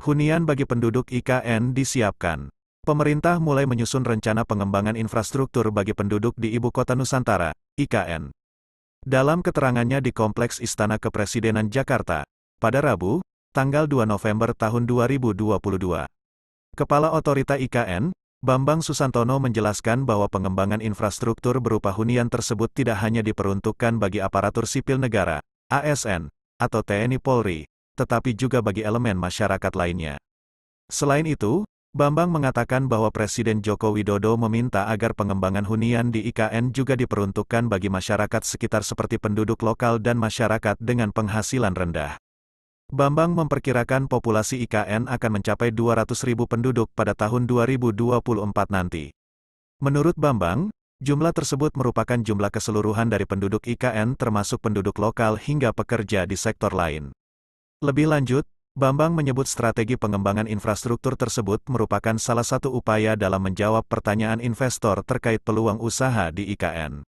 Hunian bagi penduduk IKN disiapkan. Pemerintah mulai menyusun rencana pengembangan infrastruktur bagi penduduk di Ibu Kota Nusantara, IKN. Dalam keterangannya di Kompleks Istana Kepresidenan Jakarta, pada Rabu, tanggal 2 November tahun 2022. Kepala Otorita IKN, Bambang Susantono menjelaskan bahwa pengembangan infrastruktur berupa hunian tersebut tidak hanya diperuntukkan bagi aparatur sipil negara, ASN, atau TNI Polri, tetapi juga bagi elemen masyarakat lainnya. Selain itu, Bambang mengatakan bahwa Presiden Joko Widodo meminta agar pengembangan hunian di IKN juga diperuntukkan bagi masyarakat sekitar seperti penduduk lokal dan masyarakat dengan penghasilan rendah. Bambang memperkirakan populasi IKN akan mencapai 200.000 penduduk pada tahun 2024 nanti. Menurut Bambang, jumlah tersebut merupakan jumlah keseluruhan dari penduduk IKN termasuk penduduk lokal hingga pekerja di sektor lain. Lebih lanjut, Bambang menyebut strategi pengembangan infrastruktur tersebut merupakan salah satu upaya dalam menjawab pertanyaan investor terkait peluang usaha di IKN.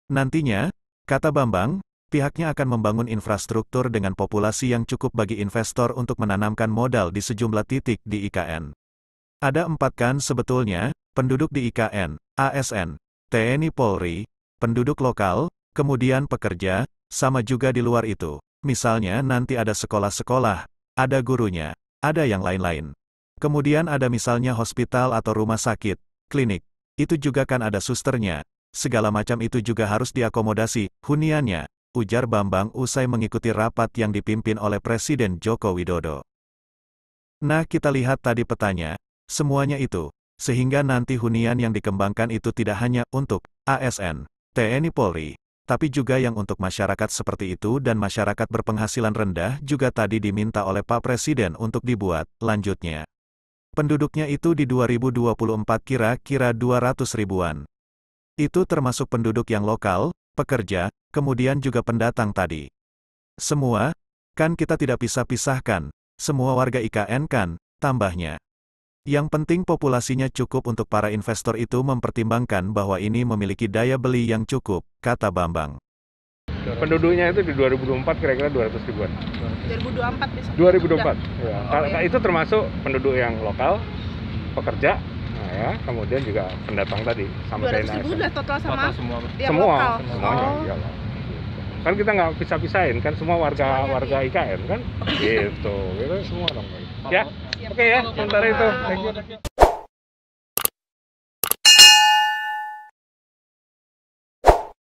Nantinya, kata Bambang, pihaknya akan membangun infrastruktur dengan populasi yang cukup bagi investor untuk menanamkan modal di sejumlah titik di IKN. Ada 4 kan sebetulnya, penduduk di IKN, ASN, TNI Polri, penduduk lokal, kemudian pekerja, sama juga di luar itu. Misalnya nanti ada sekolah-sekolah, ada gurunya, ada yang lain-lain. Kemudian ada misalnya hospital atau rumah sakit, klinik. Itu juga kan ada susternya. Segala macam itu juga harus diakomodasi, huniannya, ujar Bambang usai mengikuti rapat yang dipimpin oleh Presiden Joko Widodo. Nah, kita lihat tadi petanya, semuanya itu, sehingga nanti hunian yang dikembangkan itu tidak hanya untuk ASN, TNI Polri, tapi juga yang untuk masyarakat seperti itu dan masyarakat berpenghasilan rendah juga tadi diminta oleh Pak Presiden untuk dibuat, lanjutnya. Penduduknya itu di 2024 kira-kira 200 ribuan. Itu termasuk penduduk yang lokal, pekerja, kemudian juga pendatang tadi. Semua, kan kita tidak bisa pisahkan, semua warga IKN kan, tambahnya. Yang penting populasinya cukup untuk para investor itu mempertimbangkan bahwa ini memiliki daya beli yang cukup, kata Bambang. Penduduknya itu di 2024 kira-kira 200 ribuan. 2024 besok. 2024. Ya. Oh, ya. Itu termasuk penduduk yang lokal, pekerja, nah ya, kemudian juga pendatang tadi sama 200 ribu udah total sama semua, yang lokal. semuanya. Oh. Iyalah. Kan kita nggak pisah-pisahin kan semua warga IKN kan, gitu semua dong. Ya, oke ya, sementara itu. Thank you.